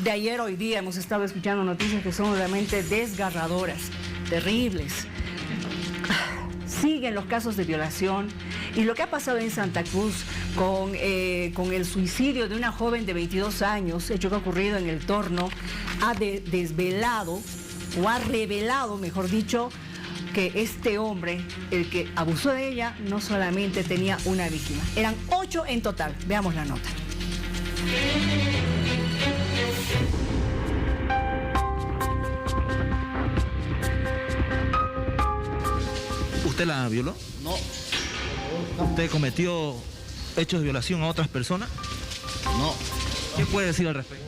de ayer a hoy día hemos estado escuchando noticias que son realmente desgarradoras, terribles. Siguen los casos de violación y lo que ha pasado en Santa Cruz con el suicidio de una joven de 22 años, hecho que ha ocurrido en el Torno, ha desvelado o ha revelado, mejor dicho, que este hombre, el que abusó de ella, no solamente tenía una víctima, eran 8 en total. Veamos la nota. ¿Usted la violó? No. ¿Usted cometió hechos de violación a otras personas? No. ¿Qué puede decir al respecto?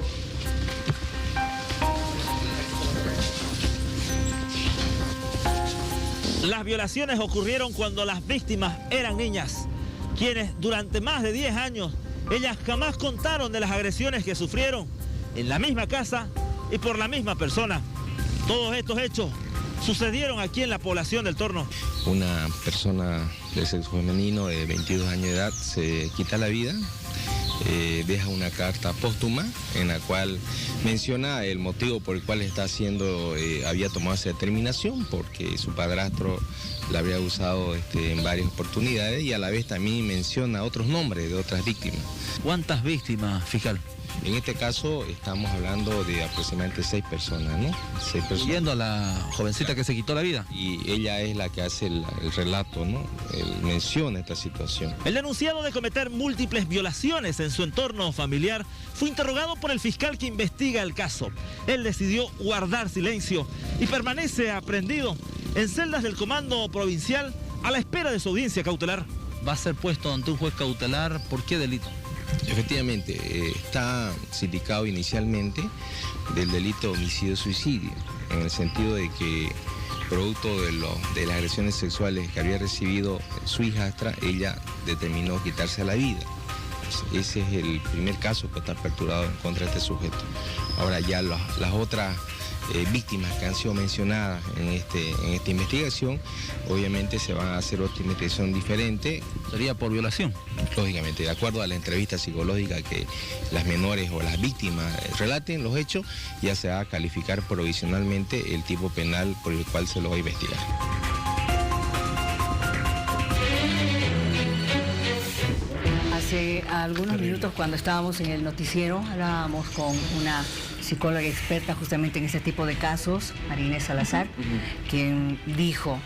Las violaciones ocurrieron cuando las víctimas eran niñas, quienes durante más de 10 años, ellas jamás contaron de las agresiones que sufrieron en la misma casa y por la misma persona. Todos estos hechos sucedieron aquí en la población del Torno. Una persona de sexo femenino de 22 años de edad se quita la vida, deja una carta póstuma en la cual menciona el motivo por el cual había tomado esa determinación, porque su padrastro la había usado en varias oportunidades, y a la vez también menciona otros nombres de otras víctimas. ¿Cuántas víctimas, fiscal? En este caso estamos hablando de aproximadamente 6 personas, ¿no? 6 personas. Siguiendo a la jovencita que se quitó la vida. Y ella es la que hace el relato, ¿no? Él menciona esta situación. El denunciado de cometer múltiples violaciones en su entorno familiar fue interrogado por el fiscal que investiga el caso. Él decidió guardar silencio y permanece aprehendido en celdas del Comando Provincial a la espera de su audiencia cautelar. Va a ser puesto ante un juez cautelar. ¿Por qué delito? Efectivamente, está sindicado inicialmente del delito de homicidio-suicidio, en el sentido de que, producto de las agresiones sexuales que había recibido su hijastra, ella determinó quitarse la vida. Ese es el primer caso que está aperturado en contra de este sujeto. Ahora ya las otras víctimas que han sido mencionadas en esta investigación, obviamente se van a hacer otra investigación diferente. ¿Sería por violación? Lógicamente, de acuerdo a la entrevista psicológica que las menores o las víctimas relaten los hechos, ya se va a calificar provisionalmente el tipo penal por el cual se lo va a investigar. Hace algunos minutos, cuando estábamos en el noticiero, hablábamos con una psicóloga experta justamente en este tipo de casos, María Inés Salazar, quien dijo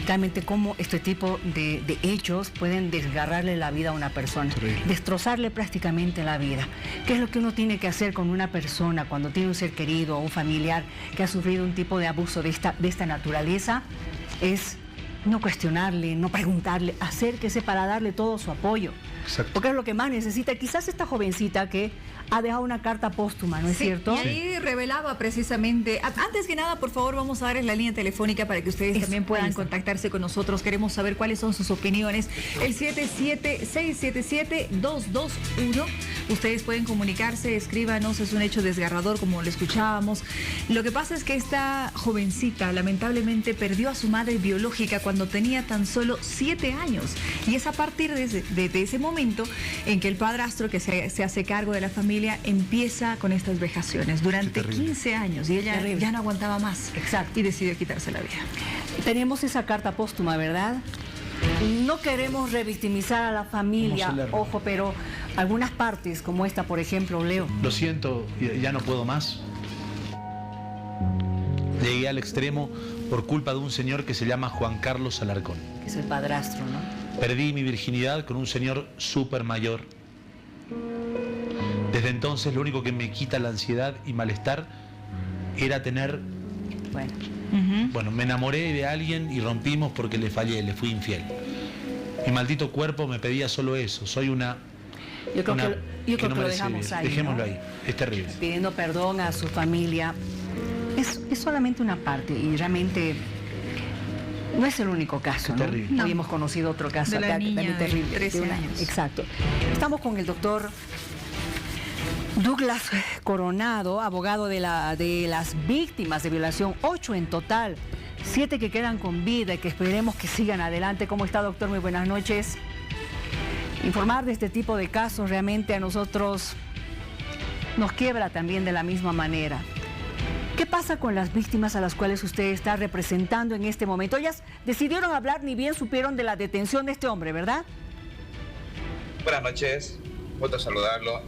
realmente cómo este tipo de hechos pueden desgarrarle la vida a una persona, destrozarle prácticamente la vida. ¿Qué es lo que uno tiene que hacer con una persona cuando tiene un ser querido o un familiar que ha sufrido un tipo de abuso de esta naturaleza? Es no cuestionarle, no preguntarle, acérquese para darle todo su apoyo. Exacto. Porque es lo que más necesita. Quizás esta jovencita que ha dejado una carta póstuma, ¿no es cierto? Y ahí revelaba precisamente, antes que nada, por favor, vamos a darles la línea telefónica para que ustedes también puedan contactarse con nosotros. Queremos saber cuáles son sus opiniones. El 77677-221. Ustedes pueden comunicarse, escríbanos, es un hecho desgarrador, como lo escuchábamos. Lo que pasa es que esta jovencita lamentablemente perdió a su madre biológica cuando tenía tan solo 7 años. Y es a partir de ese momento en que el padrastro, que se hace cargo de la familia, empieza con estas vejaciones durante 15 años, y ella ya no aguantaba más. Exacto. Y decidió quitarse la vida. Tenemos esa carta póstuma, ¿verdad? No queremos revictimizar a la familia, ojo, pero algunas partes como esta, por ejemplo, Leo. Lo siento, ya no puedo más. Llegué al extremo por culpa de un señor que se llama Juan Carlos Alarcón. Que es el padrastro, ¿no? Perdí mi virginidad con un señor súper mayor. Desde entonces lo único que me quita la ansiedad y malestar era tener... Bueno, me enamoré de alguien y rompimos porque le fallé, le fui infiel. Mi maldito cuerpo me pedía solo eso. Soy una... Yo creo que lo dejamos ahí, dejémoslo, ¿no? ahí, es terrible. Pidiendo perdón a su familia. Es solamente una parte y realmente no es el único caso, ¿no? Terrible. Hoy hemos conocido otro caso de la niña también terrible. De 13 años. Exacto. Estamos con el doctor Douglas Coronado, abogado de las víctimas de violación, 8 en total, 7 que quedan con vida y que esperemos que sigan adelante. ¿Cómo está, doctor? Muy buenas noches. Informar de este tipo de casos realmente a nosotros nos quiebra también de la misma manera. ¿Qué pasa con las víctimas a las cuales usted está representando en este momento? Ellas decidieron hablar, ni bien supieron de la detención de este hombre, ¿verdad? Buenas noches, gusto saludarlo.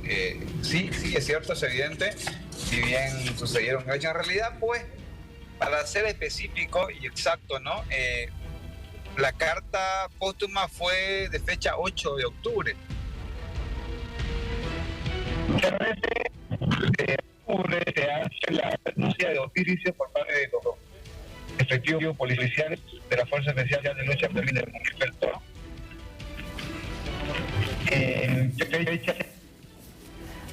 Sí, es cierto, es evidente. Si bien sucedieron hechos, en realidad, pues, para ser específico y exacto, ¿no? La carta póstuma fue de fecha 8 de octubre. Se hace la denuncia de oficio por parte de los efectivos policiales de la Fuerza Especial de Lucha contra el municipio.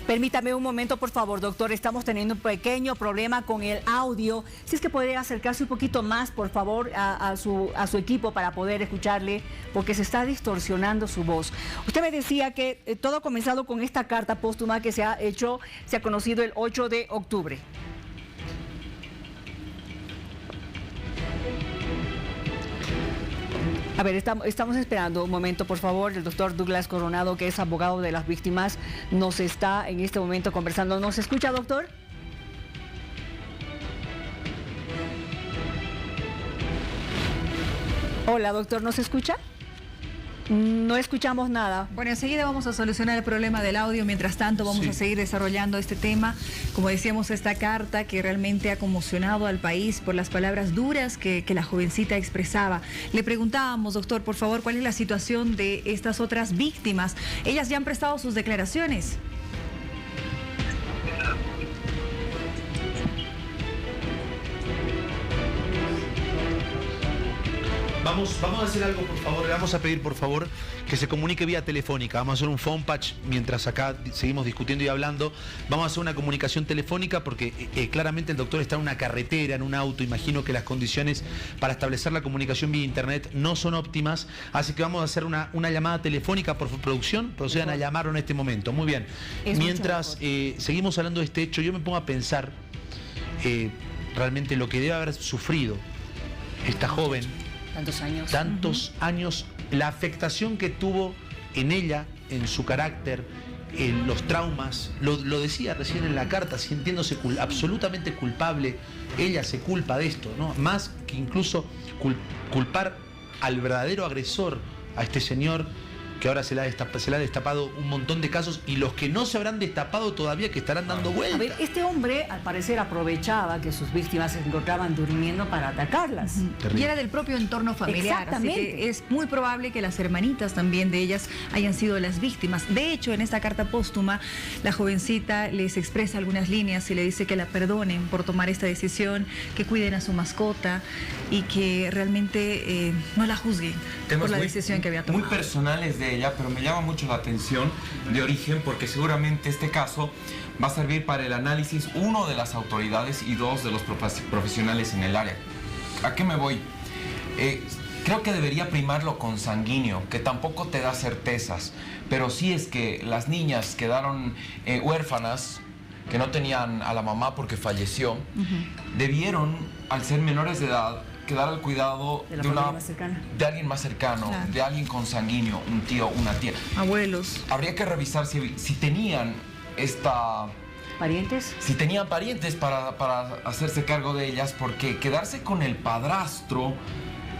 Permítame un momento, por favor, doctor. Estamos teniendo un pequeño problema con el audio. Si es que podría acercarse un poquito más, por favor, a su equipo para poder escucharle, porque se está distorsionando su voz. Usted me decía que todo ha comenzado con esta carta póstuma que se ha conocido el 8 de octubre. A ver, estamos esperando un momento, por favor. El doctor Douglas Coronado, que es abogado de las víctimas, nos está en este momento conversando. ¿Nos escucha, doctor? Hola, doctor, ¿nos escucha? No escuchamos nada. Bueno, enseguida vamos a solucionar el problema del audio. Mientras tanto, vamos a seguir desarrollando este tema. Como decíamos, esta carta que realmente ha conmocionado al país por las palabras duras que la jovencita expresaba. Le preguntábamos, doctor, por favor, ¿cuál es la situación de estas otras víctimas? Ellas ya han prestado sus declaraciones. Vamos a hacer algo, por favor. Le vamos a pedir, por favor, que se comunique vía telefónica. Vamos a hacer un phone patch mientras acá seguimos discutiendo y hablando. Vamos a hacer una comunicación telefónica porque claramente el doctor está en una carretera, en un auto. Imagino que las condiciones para establecer la comunicación vía internet no son óptimas. Así que vamos a hacer una llamada telefónica por producción. Procedan a llamarlo en este momento. Muy bien. Mientras seguimos hablando de este hecho, yo me pongo a pensar realmente lo que debe haber sufrido esta joven. Tantos años, la afectación que tuvo en ella, en su carácter, en los traumas, lo decía recién en la carta, sintiéndose absolutamente culpable. Ella se culpa de esto, ¿no? Más que incluso culpar al verdadero agresor, a este señor que ahora se le ha destapado un montón de casos, y los que no se habrán destapado todavía, que estarán dando vueltas. A ver, este hombre al parecer aprovechaba que sus víctimas se encontraban durmiendo para atacarlas. Y era del propio entorno familiar. Exactamente. Así que es muy probable que las hermanitas también de ellas hayan sido las víctimas. De hecho, en esta carta póstuma, la jovencita les expresa algunas líneas y le dice que la perdonen por tomar esta decisión, que cuiden a su mascota y que realmente no la juzguen por la decisión que había tomado. Muy personales de ella, pero me llama mucho la atención de origen, porque seguramente este caso va a servir para el análisis, uno, de las autoridades y dos, de los profesionales en el área. ¿A qué me voy? Creo que debería primar lo consanguíneo, que tampoco te da certezas, pero sí es que las niñas quedaron huérfanas, que no tenían a la mamá porque falleció, debieron, al ser menores de edad, quedar al cuidado de alguien más cercano, claro, de alguien consanguíneo, un tío, una tía. Abuelos. Habría que revisar si tenían ¿Parientes? Si tenían parientes para hacerse cargo de ellas, porque quedarse con el padrastro,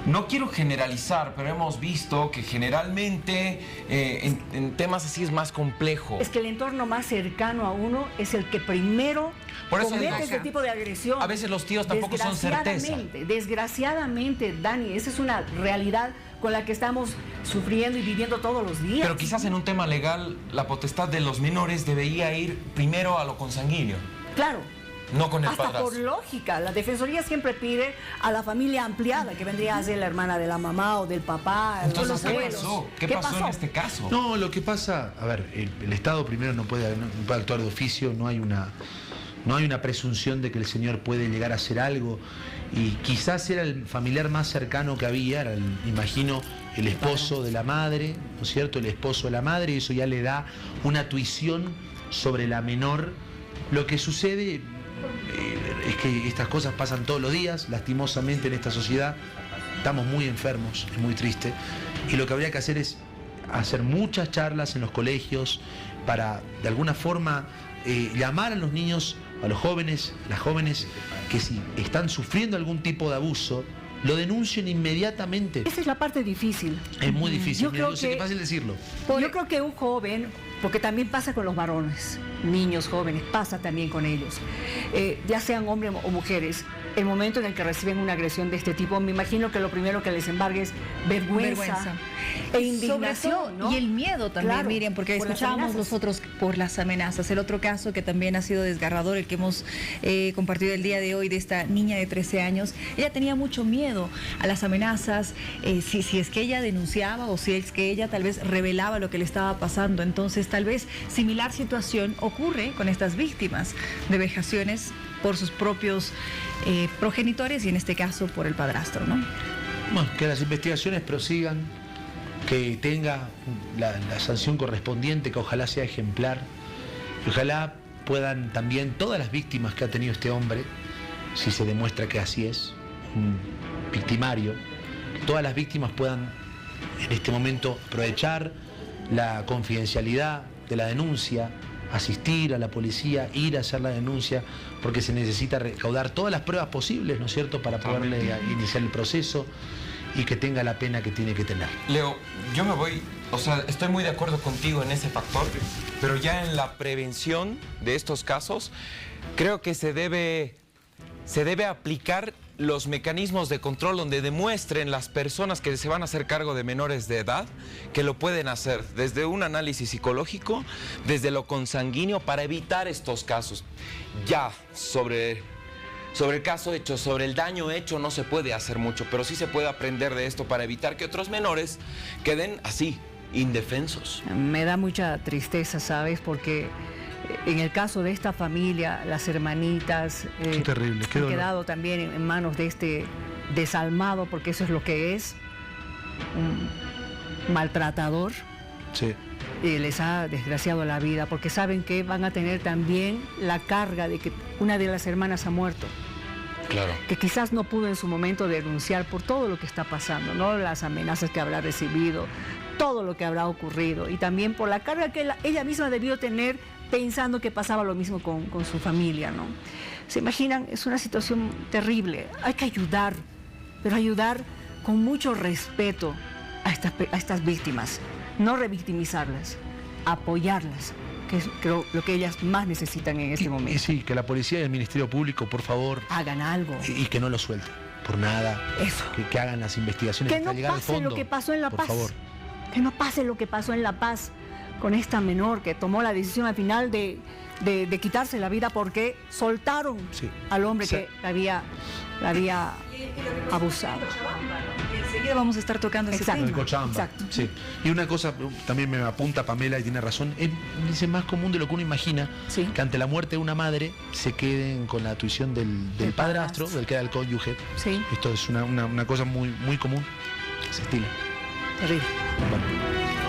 no quiero generalizar, pero hemos visto que generalmente en temas así es más complejo. Es que el entorno más cercano a uno es el que primero comete ese tipo de agresión. A veces los tíos tampoco son certeza. Desgraciadamente, Dani, esa es una realidad con la que estamos sufriendo y viviendo todos los días. Pero quizás en un tema legal, la potestad de los menores debería ir primero a lo consanguíneo. Claro. No con el hasta padrastro. Por lógica, la Defensoría siempre pide a la familia ampliada, que vendría a ser la hermana de la mamá o del papá. Entonces, ¿Qué pasó en este caso? No, lo que pasa, a ver, el Estado primero no puede actuar de oficio, no hay una presunción de que el señor puede llegar a hacer algo, y quizás era el familiar más cercano que había, era imagino el esposo de la madre, ¿no es cierto? El esposo de la madre, y eso ya le da una tuición sobre la menor. Lo que sucede es que estas cosas pasan todos los días, lastimosamente en esta sociedad. Estamos muy enfermos, es muy triste, y lo que habría que hacer es hacer muchas charlas en los colegios para de alguna forma llamar a los niños, a los jóvenes, las jóvenes que si están sufriendo algún tipo de abuso, lo denuncien inmediatamente. Esa es la parte difícil. Es muy difícil, Yo creo sé que es fácil decirlo. Yo creo que un joven, porque también pasa con los varones, niños jóvenes, pasa también con ellos, ya sean hombres o mujeres, el momento en el que reciben una agresión de este tipo, me imagino que lo primero que les embargue es vergüenza. E indignación, sobre todo, ¿no? Y el miedo también, Claro, Miriam, porque por las escuchábamos amenazas. nosotros por las amenazas. El otro caso que también ha sido desgarrador, el que hemos compartido el día de hoy, de esta niña de 13 años, ella tenía mucho miedo a las amenazas, si es que ella denunciaba o si es que ella tal vez revelaba lo que le estaba pasando. Entonces, tal vez similar situación ocurre con estas víctimas de vejaciones por sus propios progenitores y en este caso por el padrastro, ¿no? Bueno, que las investigaciones prosigan, que tenga la sanción correspondiente, que ojalá sea ejemplar, y ojalá puedan también todas las víctimas que ha tenido este hombre, si se demuestra que así es, un victimario, que todas las víctimas puedan en este momento aprovechar la confidencialidad de la denuncia, asistir a la policía, ir a hacer la denuncia, porque se necesita recaudar todas las pruebas posibles, ¿no es cierto?, para poderle iniciar el proceso y que tenga la pena que tiene que tener. Leo, yo me voy, o sea, estoy muy de acuerdo contigo en ese factor, pero ya en la prevención de estos casos, creo que se debe aplicar los mecanismos de control donde demuestren las personas que se van a hacer cargo de menores de edad que lo pueden hacer, desde un análisis psicológico, desde lo consanguíneo, para evitar estos casos. Ya sobre el caso hecho, sobre el daño hecho, no se puede hacer mucho, pero sí se puede aprender de esto para evitar que otros menores queden así, indefensos. Me da mucha tristeza, ¿sabes? Porque en el caso de esta familia, las hermanitas Qué terrible, qué han dolor. quedado también en manos de este desalmado, porque eso es lo que es, un maltratador. Sí. Les ha desgraciado la vida, porque saben que van a tener también la carga de que una de las hermanas ha muerto. Claro. Que quizás no pudo en su momento denunciar por todo lo que está pasando, ¿no? Las amenazas que habrá recibido, todo lo que habrá ocurrido, y también por la carga que ella misma debió tener pensando que pasaba lo mismo con su familia, ¿no? ¿Se imaginan? Es una situación terrible. Hay que ayudar, pero ayudar con mucho respeto a estas víctimas, no revictimizarlas, apoyarlas, que es, creo, lo que ellas más necesitan en este momento. Y sí, que la policía y el Ministerio Público, por favor, Hagan algo. y que no lo suelten, por nada. Eso. Que hagan las investigaciones Que hasta no llegar al pase fondo. lo que pasó en La por Paz. favor. Que no pase lo que pasó en La Paz con esta menor que tomó la decisión al final de quitarse la vida porque soltaron Sí. al hombre Sí. que la había abusado. Enseguida vamos a estar tocando ese Exacto. En tema. Cochabamba. Exacto. Sí. Y una cosa también me apunta Pamela y tiene razón, es más común de lo que uno imagina, Sí. que ante la muerte de una madre se queden con la tuición del padrastro, del que era el cónyuge. Sí, Esto es una cosa muy, muy común, se estila. terrible. Bueno.